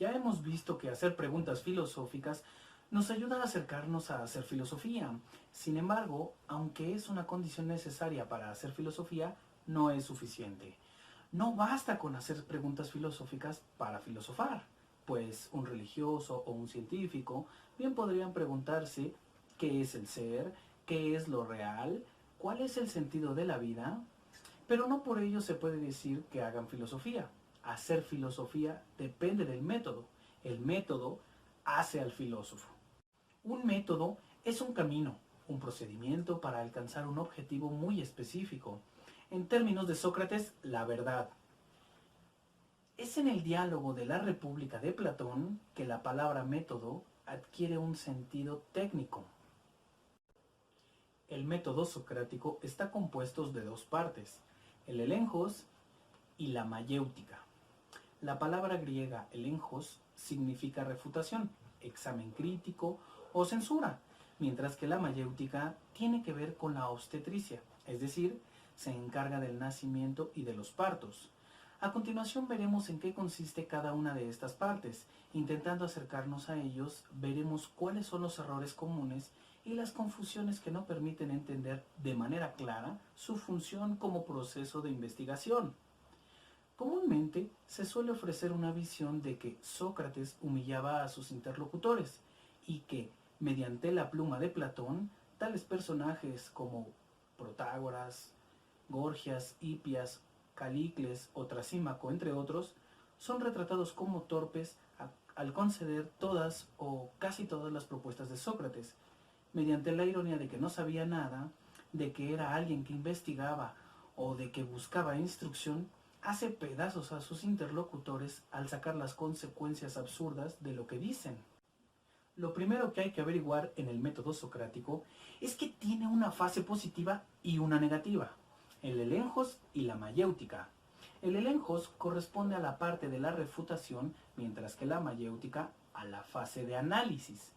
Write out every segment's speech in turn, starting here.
Ya hemos visto que hacer preguntas filosóficas nos ayuda a acercarnos a hacer filosofía. Sin embargo, aunque es una condición necesaria para hacer filosofía, no es suficiente. No basta con hacer preguntas filosóficas para filosofar, pues un religioso o un científico bien podrían preguntarse qué es el ser, qué es lo real, cuál es el sentido de la vida, pero no por ello se puede decir que hagan filosofía. Hacer filosofía depende del método. El método hace al filósofo. Un método es un camino, un procedimiento para alcanzar un objetivo muy específico. En términos de Sócrates, la verdad. Es en el diálogo de la República de Platón que la palabra método adquiere un sentido técnico. El método socrático está compuesto de dos partes, el elenjos y la mayéutica. La palabra griega elenjos significa refutación, examen crítico o censura, mientras que la mayéutica tiene que ver con la obstetricia, es decir, se encarga del nacimiento y de los partos. A continuación veremos en qué consiste cada una de estas partes. Intentando acercarnos a ellos, veremos cuáles son los errores comunes y las confusiones que no permiten entender de manera clara su función como proceso de investigación. Comúnmente se suele ofrecer una visión de que Sócrates humillaba a sus interlocutores y que, mediante la pluma de Platón, tales personajes como Protágoras, Gorgias, Hipias, Calícles o Trasímaco, entre otros, son retratados como torpes al conceder todas o casi todas las propuestas de Sócrates, mediante la ironía de que no sabía nada, de que era alguien que investigaba o de que buscaba instrucción, hace pedazos a sus interlocutores al sacar las consecuencias absurdas de lo que dicen. Lo primero que hay que averiguar en el método socrático es que tiene una fase positiva y una negativa, el elenjos y la mayéutica. El elenjos corresponde a la parte de la refutación, mientras que la mayéutica a la fase de análisis.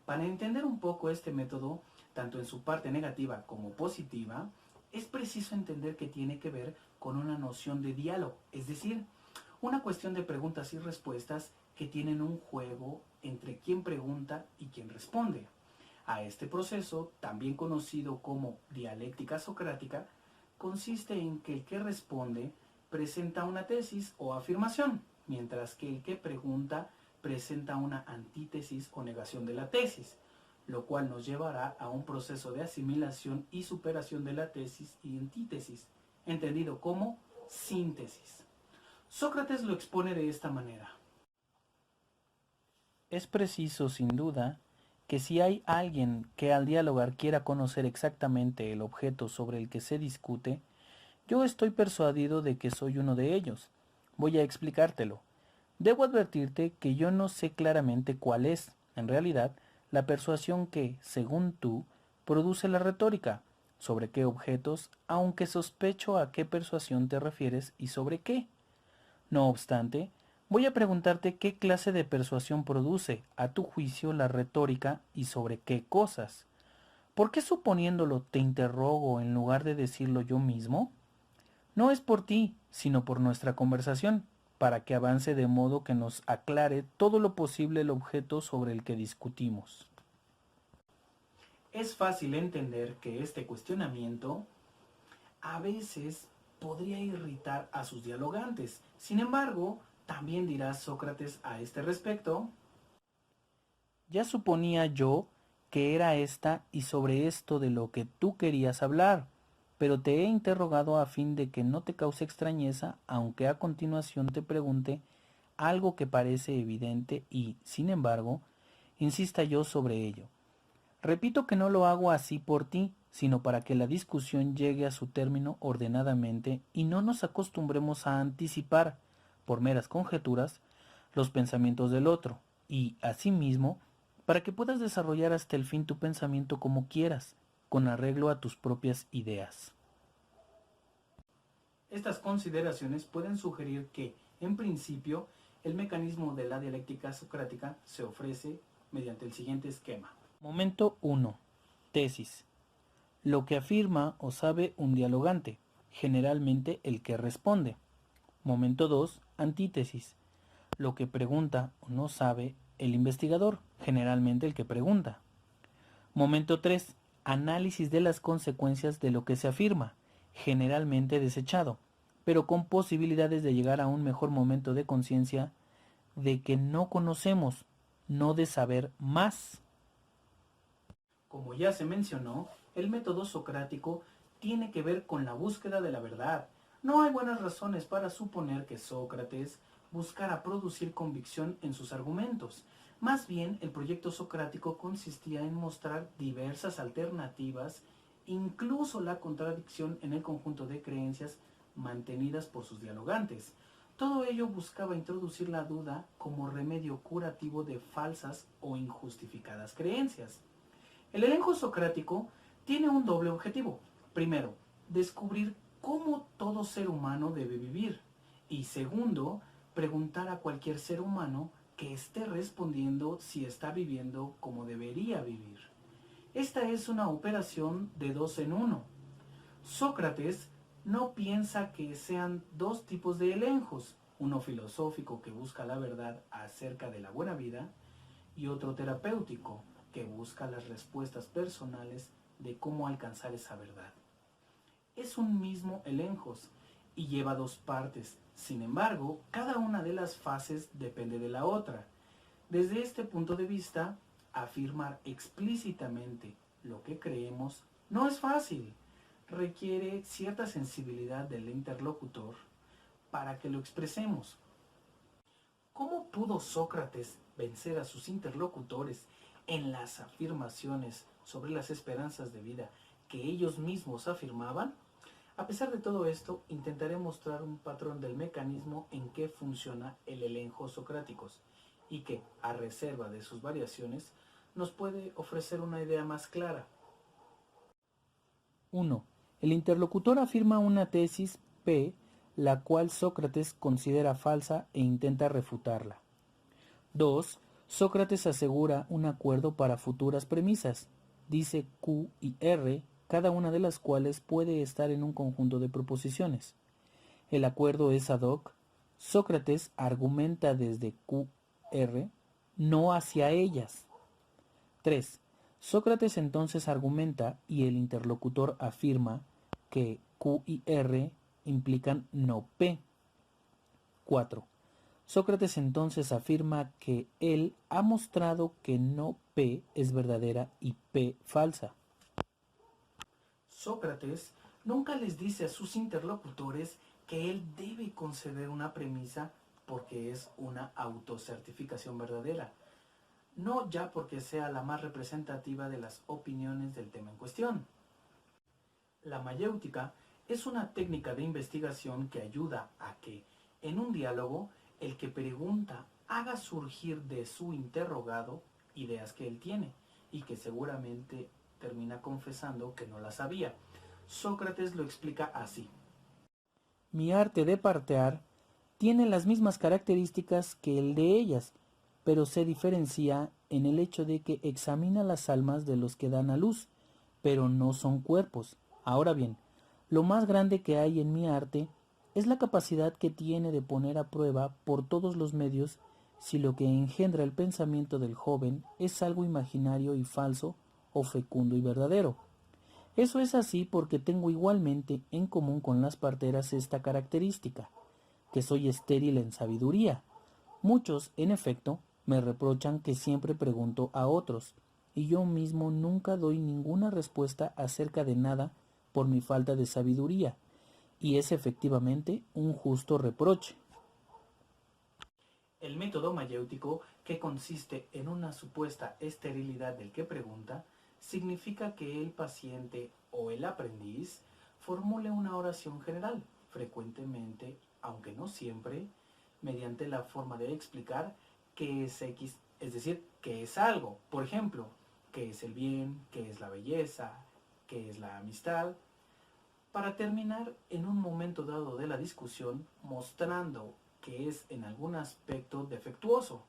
Para entender un poco este método, tanto en su parte negativa como positiva, es preciso entender que tiene que ver con una noción de diálogo, es decir, una cuestión de preguntas y respuestas que tienen un juego entre quien pregunta y quien responde. A este proceso, también conocido como dialéctica socrática, consiste en que el que responde presenta una tesis o afirmación, mientras que el que pregunta presenta una antítesis o negación de la tesis, lo cual nos llevará a un proceso de asimilación y superación de la tesis y antítesis, entendido como síntesis. Sócrates lo expone de esta manera. Es preciso, sin duda, que si hay alguien que al dialogar quiera conocer exactamente el objeto sobre el que se discute, yo estoy persuadido de que soy uno de ellos. Voy a explicártelo. Debo advertirte que yo no sé claramente cuál es, en realidad, la persuasión que, según tú, produce la retórica, sobre qué objetos, aunque sospecho a qué persuasión te refieres y sobre qué. No obstante, voy a preguntarte qué clase de persuasión produce, a tu juicio, la retórica y sobre qué cosas. ¿Por qué suponiéndolo te interrogo en lugar de decirlo yo mismo? No es por ti, sino por nuestra conversación, para que avance de modo que nos aclare todo lo posible el objeto sobre el que discutimos. Es fácil entender que este cuestionamiento a veces podría irritar a sus dialogantes. Sin embargo, también dirá Sócrates a este respecto: Ya suponía yo que era esta y sobre esto de lo que tú querías hablar, pero te he interrogado a fin de que no te cause extrañeza, aunque a continuación te pregunte algo que parece evidente y, sin embargo, insista yo sobre ello. Repito que no lo hago así por ti, sino para que la discusión llegue a su término ordenadamente y no nos acostumbremos a anticipar, por meras conjeturas, los pensamientos del otro, y, asimismo, para que puedas desarrollar hasta el fin tu pensamiento como quieras, con arreglo a tus propias ideas. estas consideraciones pueden sugerir que, en principio, el mecanismo de la dialéctica socrática se ofrece mediante el siguiente esquema. Momento 1. Tesis. Lo que afirma o sabe un dialogante, generalmente el que responde. Momento 2. Antítesis. lo que pregunta o no sabe el investigador, generalmente el que pregunta. Momento 3. Análisis de las consecuencias de lo que se afirma, generalmente desechado, pero con posibilidades de llegar a un mejor momento de conciencia de que no conocemos, no de saber más. Como ya se mencionó, el método socrático tiene que ver con la búsqueda de la verdad. No hay buenas razones para suponer que Sócrates buscara producir convicción en sus argumentos. Más bien, el proyecto socrático consistía en mostrar diversas alternativas, incluso la contradicción en el conjunto de creencias mantenidas por sus dialogantes. Todo ello buscaba introducir la duda como remedio curativo de falsas o injustificadas creencias. El elenco socrático tiene un doble objetivo. Primero, descubrir cómo todo ser humano debe vivir. Y segundo, preguntar a cualquier ser humano que esté respondiendo si está viviendo como debería vivir. Esta es una operación de 2 en 1. Sócrates no piensa que sean dos tipos de elencos, uno filosófico que busca la verdad acerca de la buena vida y otro terapéutico que busca las respuestas personales de cómo alcanzar esa verdad. Es un mismo elencos y lleva dos partes. Sin embargo, cada una de las fases depende de la otra. Desde este punto de vista, afirmar explícitamente lo que creemos no es fácil. Requiere cierta sensibilidad del interlocutor para que lo expresemos. ¿Cómo pudo Sócrates vencer a sus interlocutores en las afirmaciones sobre las esperanzas de vida que ellos mismos afirmaban? A pesar de todo esto, intentaré mostrar un patrón del mecanismo en que funciona el elenco socráticos y que, a reserva de sus variaciones, nos puede ofrecer una idea más clara. 1. El interlocutor afirma una tesis P, la cual Sócrates considera falsa e intenta refutarla. 2. Sócrates asegura un acuerdo para futuras premisas. Dice Q y R, cada una de las cuales puede estar en un conjunto de proposiciones. El acuerdo es ad hoc. Sócrates argumenta desde QR, no hacia ellas. 3. Sócrates entonces argumenta y el interlocutor afirma que Q y R implican no P. 4. Sócrates entonces afirma que él ha mostrado que no P es verdadera y P falsa. Sócrates nunca les dice a sus interlocutores que él debe conceder una premisa porque es una autocertificación verdadera, no ya porque sea la más representativa de las opiniones del tema en cuestión. La mayéutica es una técnica de investigación que ayuda a que, en un diálogo, el que pregunta haga surgir de su interrogado ideas que él tiene y que seguramente termina confesando que no las sabía. Sócrates lo explica así. Mi arte de partear tiene las mismas características que el de ellas, pero se diferencia en el hecho de que examina las almas de los que dan a luz, pero no son cuerpos. Ahora bien, lo más grande que hay en mi arte es la capacidad que tiene de poner a prueba por todos los medios si lo que engendra el pensamiento del joven es algo imaginario y falso o fecundo y verdadero. Eso es así porque tengo igualmente en común con las parteras esta característica, que soy estéril en sabiduría. Muchos, en efecto, me reprochan que siempre pregunto a otros, y yo mismo nunca doy ninguna respuesta acerca de nada por mi falta de sabiduría, y es efectivamente un justo reproche. El método mayéutico, que consiste en una supuesta esterilidad del que pregunta, significa que el paciente o el aprendiz formule una oración general, frecuentemente, aunque no siempre, mediante la forma de explicar qué es X, es decir, qué es algo. Por ejemplo, qué es el bien, qué es la belleza, qué es la amistad, para terminar en un momento dado de la discusión mostrando que es en algún aspecto defectuoso.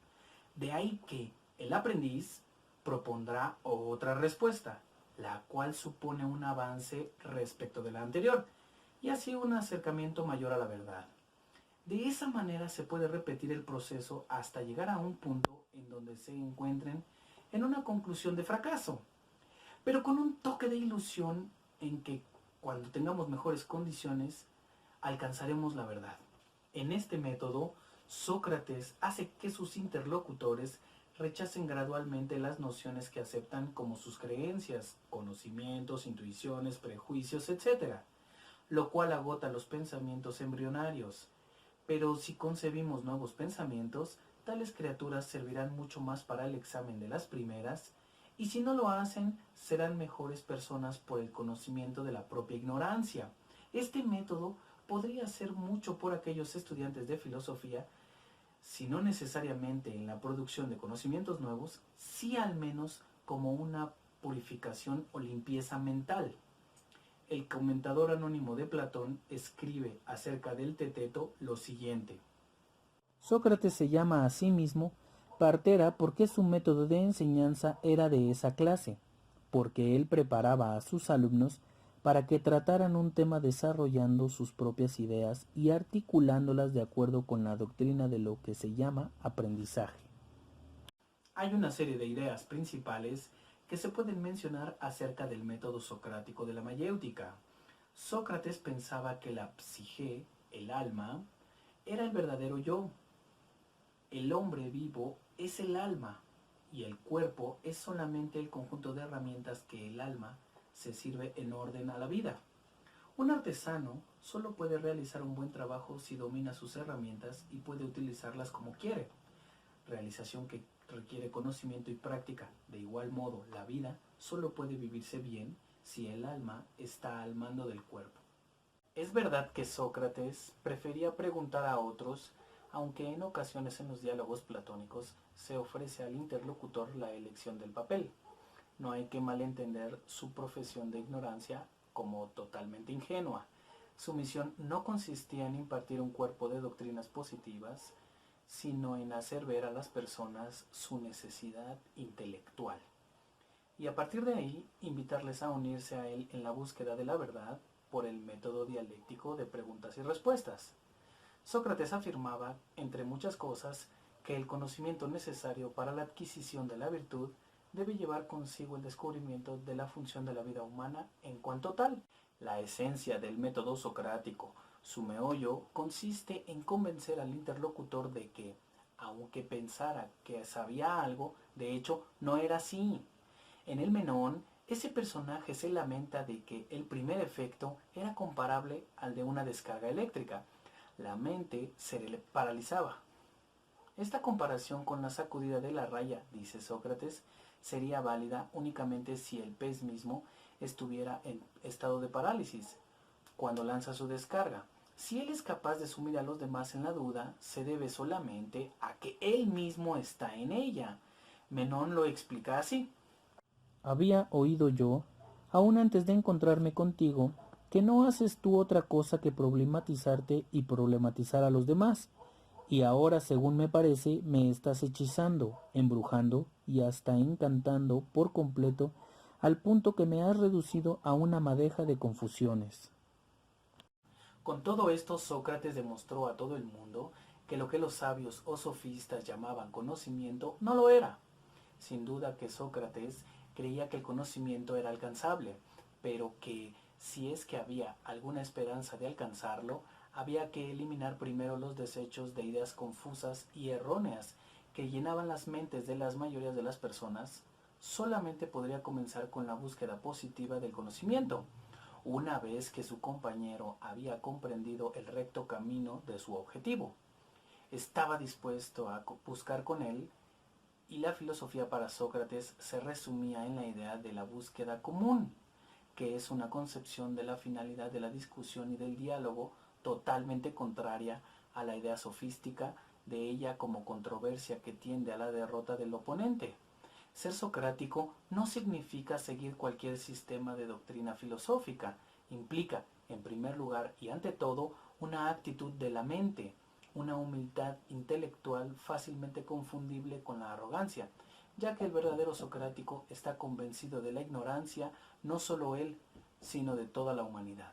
De ahí que el aprendiz propondrá otra respuesta, la cual supone un avance respecto de la anterior, y así un acercamiento mayor a la verdad. De esa manera se puede repetir el proceso hasta llegar a un punto en donde se encuentren en una conclusión de fracaso, pero con un toque de ilusión en que cuando tengamos mejores condiciones alcanzaremos la verdad. En este método, Sócrates hace que sus interlocutores rechacen gradualmente las nociones que aceptan como sus creencias, conocimientos, intuiciones, prejuicios, etc., lo cual agota los pensamientos embrionarios. Pero si concebimos nuevos pensamientos, tales criaturas servirán mucho más para el examen de las primeras, y si no lo hacen, serán mejores personas por el conocimiento de la propia ignorancia. Este método podría hacer mucho por aquellos estudiantes de filosofía, si no necesariamente en la producción de conocimientos nuevos, sí al menos como una purificación o limpieza mental. El comentador anónimo de Platón escribe acerca del teteto lo siguiente. Sócrates se llama a sí mismo partera porque su método de enseñanza era de esa clase, porque él preparaba a sus alumnos para que trataran un tema desarrollando sus propias ideas y articulándolas de acuerdo con la doctrina de lo que se llama aprendizaje. Hay una serie de ideas principales que se pueden mencionar acerca del método socrático de la mayéutica. Sócrates pensaba que la psique, el alma, era el verdadero yo. El hombre vivo es el alma y el cuerpo es solamente el conjunto de herramientas que el alma se sirve en orden a la vida. Un artesano solo puede realizar un buen trabajo si domina sus herramientas y puede utilizarlas como quiere, realización que requiere conocimiento y práctica. De igual modo, la vida solo puede vivirse bien si el alma está al mando del cuerpo. Es verdad que Sócrates prefería preguntar a otros, aunque en ocasiones en los diálogos platónicos se ofrece al interlocutor la elección del papel. No hay que malentender su profesión de ignorancia como totalmente ingenua. Su misión no consistía en impartir un cuerpo de doctrinas positivas, sino en hacer ver a las personas su necesidad intelectual. Y a partir de ahí, invitarles a unirse a él en la búsqueda de la verdad por el método dialéctico de preguntas y respuestas. Sócrates afirmaba, entre muchas cosas, que el conocimiento necesario para la adquisición de la virtud debe llevar consigo el descubrimiento de la función de la vida humana en cuanto tal. La esencia del método socrático, su meollo, consiste en convencer al interlocutor de que, aunque pensara que sabía algo, de hecho no era así. En el Menón, ese personaje se lamenta de que el primer efecto era comparable al de una descarga eléctrica. La mente se le paralizaba. Esta comparación con la sacudida de la raya, dice Sócrates, sería válida únicamente si el pez mismo estuviera en estado de parálisis cuando lanza su descarga. Si él es capaz de sumir a los demás en la duda, se debe solamente a que él mismo está en ella. Menón lo explica así. Había oído yo, aún antes de encontrarme contigo, que no haces tú otra cosa que problematizarte y problematizar a los demás, y ahora, según me parece, me estás hechizando, embrujando y hasta encantando por completo, al punto que me has reducido a una madeja de confusiones. Con todo esto, Sócrates demostró a todo el mundo que lo que los sabios o sofistas llamaban conocimiento no lo era. Sin duda que Sócrates creía que el conocimiento era alcanzable, pero que si es que había alguna esperanza de alcanzarlo, había que eliminar primero los desechos de ideas confusas y erróneas que llenaban las mentes de las mayorías de las personas. Solamente podría comenzar con la búsqueda positiva del conocimiento, una vez que su compañero había comprendido el recto camino de su objetivo. Estaba dispuesto a buscar con él, y la filosofía para Sócrates se resumía en la idea de la búsqueda común, que es una concepción de la finalidad de la discusión y del diálogo totalmente contraria a la idea sofística de ella como controversia que tiende a la derrota del oponente. Ser socrático no significa seguir cualquier sistema de doctrina filosófica, implica, en primer lugar y ante todo, una actitud de la mente, una humildad intelectual fácilmente confundible con la arrogancia, ya que el verdadero socrático está convencido de la ignorancia, no solo él, sino de toda la humanidad.